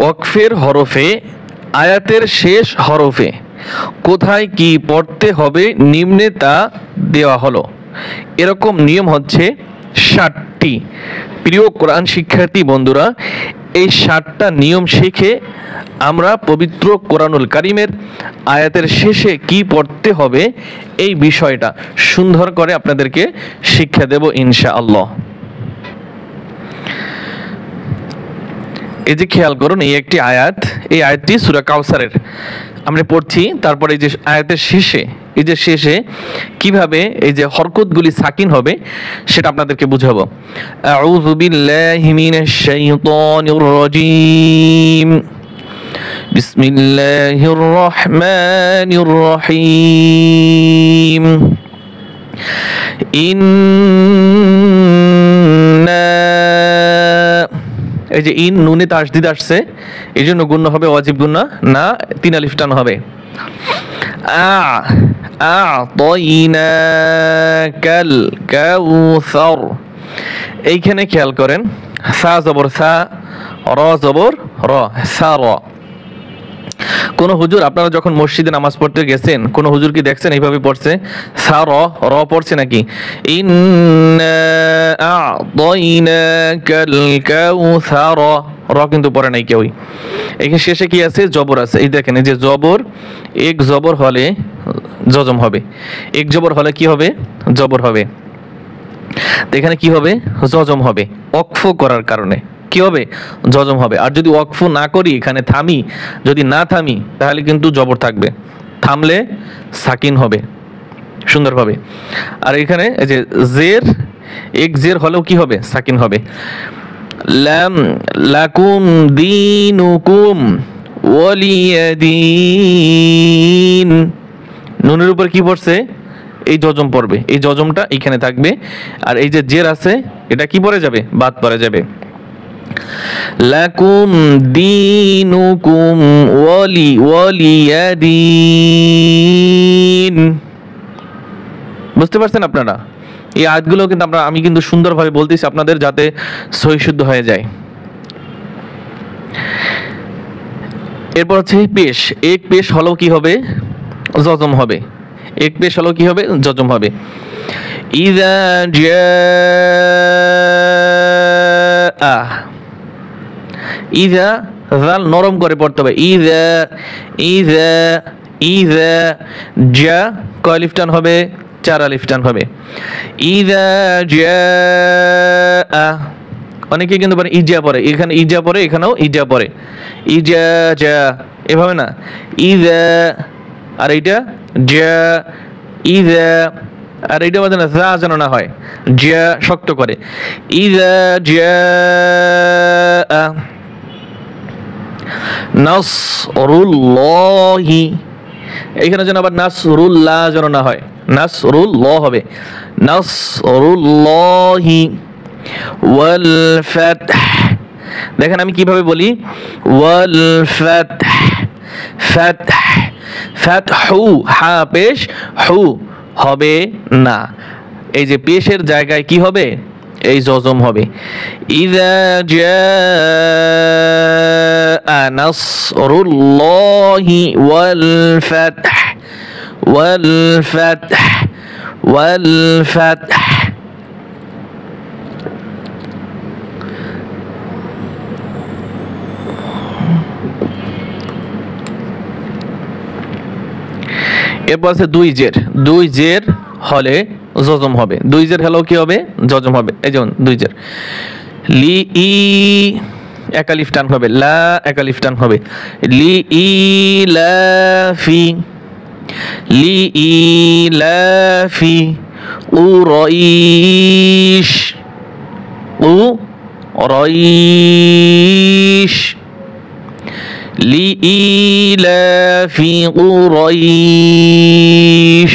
ওয়াকফের হরফে আয়াতের শেষ হরফে কোথায় কি পড়তে হবে নিম্নে তা দেওয়া হলো। এরকম নিয়ম হচ্ছে 60টি। প্রিয় কোরআন শিক্ষার্থী বন্ধুরা, এই 60টা নিয়ম শিখে আমরা পবিত্র কোরআনুল কারিমের আয়াতের শেষে কি পড়তে হবে এই বিষয়টা সুন্দর করে আপনাদেরকে শিক্ষা দেব ইনশাআল্লাহ। এই যে খেয়াল করুন, এই একটি আয়াত, এই আয়াতটি সূরা কাউসারের আমরা পড়ছি। তারপরে এই যে আয়াতের শেষে, এই যে শেষে কিভাবে এই যে হরকতগুলি সাকিন হবে সেটা আপনাদেরকে বুঝাবো। আউযু বিল্লাহি মিনাশ শাইতানির রাজীম, বিসমিল্লাহির রহমানির রহিম। এই যে ইন নুনে তাসদিদ আসছে, এই জন্য গুণ্য হবে ওয়াজিব গুণ্য না, 3 আলিফ টান হবে। আ'তাইনাকাল কাউসার, এইখানে খেয়াল করেন, সা জবর সা, র জবর র, সা র। কোন হুজুর আপনারা যখন মসজিদে নামাজ পড়তে গেছেন, কোন হুজুর কি দেখছেন এইভাবে পড়ছে সা র র পড়ছে নাকি? ইন্না আ'তাইনাকাল কাউসার, র কিন্তু পড়ে নাই কেউই। এখানে শেষে কি আছে? জবর আছে। এই দেখেন, এই যে জবর, এক জবর হলে জজম হবে, এক জবর হলে কি হবে? জবর হবে। তো এখানে কি হবে? জজম হবে। ওয়াকফ করার কারণে কি হবে? জজম হবে। আর যদি ওয়াকফ না করি, এখানে থামি, যদি না থামি তাহলে কিন্তু জবর থাকবে, থামলে সাকিন হবে সুন্দরভাবে। আর এখানে এই যে জের, এক জের হলেও কি হবে? সাকিন হবে। লাম লাকুম দীনুকুম ওয়ালিয়াদিন, নুনের উপর কি পড়ছে? এই জজম পড়বে, এই জজমটা এখানে থাকবে। আর এই যে জের আছে, এটা কি পড়ে যাবে? বাদ পড়ে যাবে। লাকুম দীনুকুম ওয়ালিয়াদিন। বুঝতে পারছেন আপনারা? এই আয়াতগুলো কিন্তু আমি কিন্তু সুন্দরভাবে বলতেছি আপনাদের, যাতে সহি শুদ্ধ হয়ে যায়। এরপর হচ্ছে পেশ। এক পেশ হলেও কি হবে? জজম হবে। এক পেশ হলেও কি হবে? জজম হবে। ইযা জাআ, ইযা জাল নরম করে পড়তে হবে। ইযা ইযা ইযা, জা কয় আলিফ টান হবে? 4 আলিফ টান হবে। ইযা জাআ, অনেকে কিন্তু পরে ইজা পড়ে, এখানে ইজা পড়ে, এখানেও ইজা পড়ে। ইজা জা, এভাবে না, ইযা, আর এইটা জা, ইযা, আর এইটা বাদে না, যা যেন না হয়, জা শক্ত করে। ইযা জাআ নাসরুল্লাহি, এখানে যেন আবার নাসরুল্লাহ যেন না হয়, নাসরুল্লাহ হবে। নাসরুল্লাহি ওয়াল ফাতহ, দেখেন আমি কিভাবে বলি, ওয়াল ফাতহ, ফাতহ, ফাতহু, হা পেশ, হু হবে না। এই যে পেশের জায়গায় কি হবে? এই জজম হবে। ইযা জাআ নাসরুল্লাহি ওয়াল ফাতহ, ওয়াল ফাতহ, ওয়াল ফাতহ। এরপর আছে দুই জের। দুই জের হলে জজম হবে। দুই জের হলেও কি হবে? জজম হবে। এই যেমন দুই জের, লি ই এক আলিফ টান হবে, লা এক আলিফ টান হবে। লি ই লাফি, লি ই লাফি কুরাইশ, কুরাইশ, লিইলাফি কুরাইশ,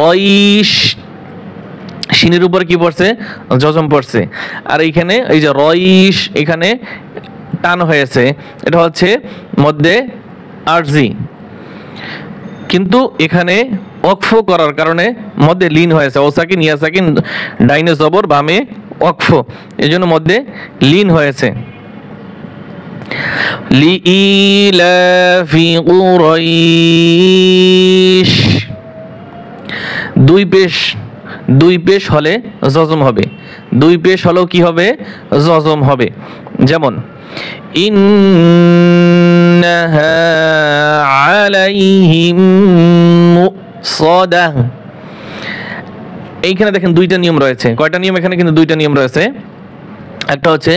রাইশ, শিনের উপর কি পড়ছে? জজম পড়ছে। আর এইখানে এই যে রাইশ, এখানে টান হয়েছে, এটা হচ্ছে মধ্যে আরজি, কিন্তু এখানে ওয়াকফ করার কারণে মধ্যে লিন হয়েছে। ও সাকিন ইয়া সাকিন, ডাইনে জবর বামে ওয়াকফ, এই জন্য মধ্যে লিন হয়েছে। লিইলাফি কুরাইশ। দুই পেশ হলে জজম হবে, দুই পেশ হলেও কি হবে? জজম হবে। যেমন ইন্নাহা আলাইহিম মুসাদাহ। এইখানে দেখেন দুইটা নিয়ম রয়েছে। কয়টা নিয়ম? এখানে কিন্তু দুইটা নিয়ম রয়েছে। একটা হচ্ছে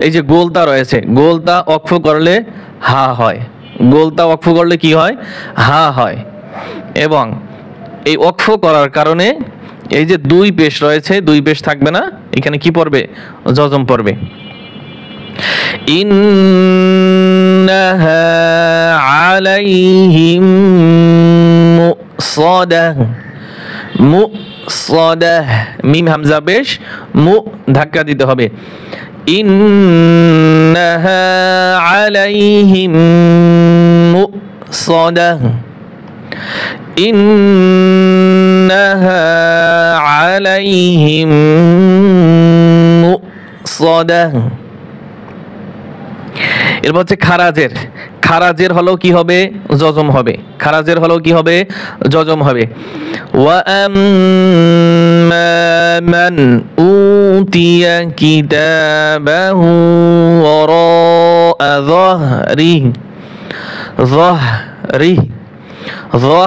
এই যে গোলতা রয়েছে, গোলতা ওয়াকফ করলে হা হয়, গোলতা ওয়াকফ করলে কি হয়? হা হয়। এবং এই ওয়াকফ করার কারণে এই যে দুই পেশ রয়েছে, দুই পেশ থাকবে না, এখানে কি পড়বে? জজম পড়বে। ইন্নাহা আলাইহিম মুসাদাহ। মুসাদাহ, মিম হামজা পেশ, মু ধাক্কা দিতে হবে। ইন্নাহা আলাইহিম মুসাদাহ। ইন্নাহা আলাইহিম মুসাদাহ। এরপর হচ্ছে খারাজের। খারাজের হলেও কি হবে? জজম হবে। খারাজের হলেও কি হবে? জজম হবে। ওয়া আম্মা মান উতিয়া কিতাবাহু ওয়ারাআ যাহরিহি। যাহরিহি,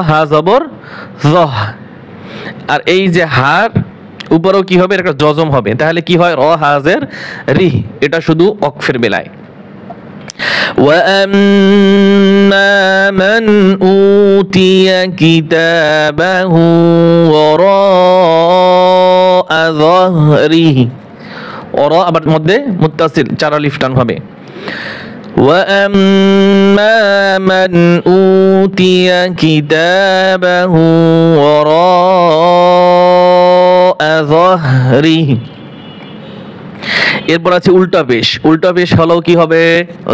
হা জবর জহ। আর এই যে হার উপরেও কি হবে? এটা জজম হবে। তাহলে কি হয়? র হাজের রি। এটা শুধু ওয়াকফের বেলায়। وَأَمَّا مَنْ أُوتِيَ كِتَابَهُ وَرَاءَ ظَهْرِهِ। ওরা আবার মধ্যে মুত্তাসিল, চার আলিফ টান হবে। وَأَمَّا مَنْ أُوتِيَ كِتَابَهُ وَرَاءَ ظَهْرِهِ। এরপর আছে উল্টা পেশ। উল্টা পেশ হলেও কি হবে?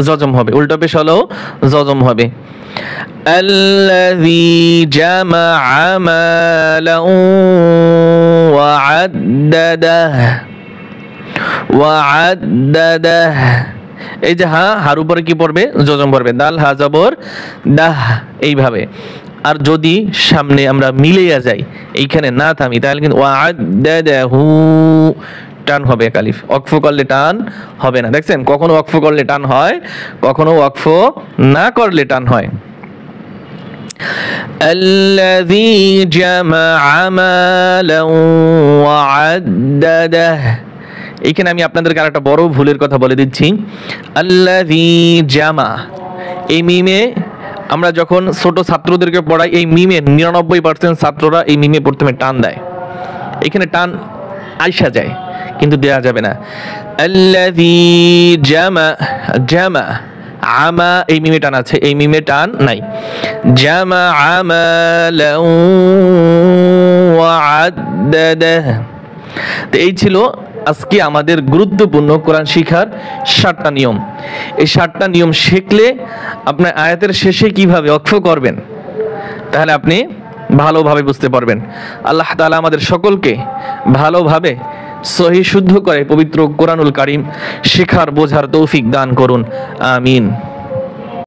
জজম হবে। উল্টা পেশ হলেও জজম হবে। আল্লাযী জামাআ মালান ওয়া আদ্দাদাহ। ওয়া আদ্দাদাহ, এই যে হার উপরে কি পড়বে? জজম পড়বে। দাল হা জবর দাহ, এইভাবে। আর যদি সামনে আমরা মিলিয়ে যাই, এইখানে না থামি, তাহলে কিন্তু ওয়া আদ্দাদাহু টান হবে এক আলিফ। ওয়াকফ করলে টান হবে না। দেখছেন, কখনো ওয়াকফ করলে টান হয়, কখনো ওয়াকফ না করলে টান হয়। আল্লাযী জামাআ মালান ওয়া আদ্দাদাহ। এইখানে আমি আপনাদেরকে আরেকটা বড় ভুলের কথা বলে দিচ্ছি। আল্লাযী জামা, এই মিমে আমরা যখন ছোট ছাত্রদেরকে পড়াই, এই মিমে 99% ছাত্ররা এই মিমে প্রথমে টান দেয়। এখানে টান আইসা যায়, কিন্তু দেয়া যাবে না। আল্লাযী জামা, জামা আমা, এই মিমে টান আছে, এই মিমে টান নাই। জামা আমালান ওয়া আদ্দাদাহ। তো এই ছিল আজকে আমাদের গুরুত্বপূর্ণ কোরআন শিখার 7টা নিয়ম। এই 7টা নিয়ম শিখলে আপনার আয়াতের শেষে কিভাবে ওয়াকফ করবেন, তাহলে আপনি ভালোভাবে বুঝতে পারবেন। আল্লাহ তাআলা আমাদের সকলকে ভালোভাবে সহি শুদ্ধ করে পবিত্র কোরআনুল কারীম শেখার বোঝার তৌফিক দান করুন। আমিন।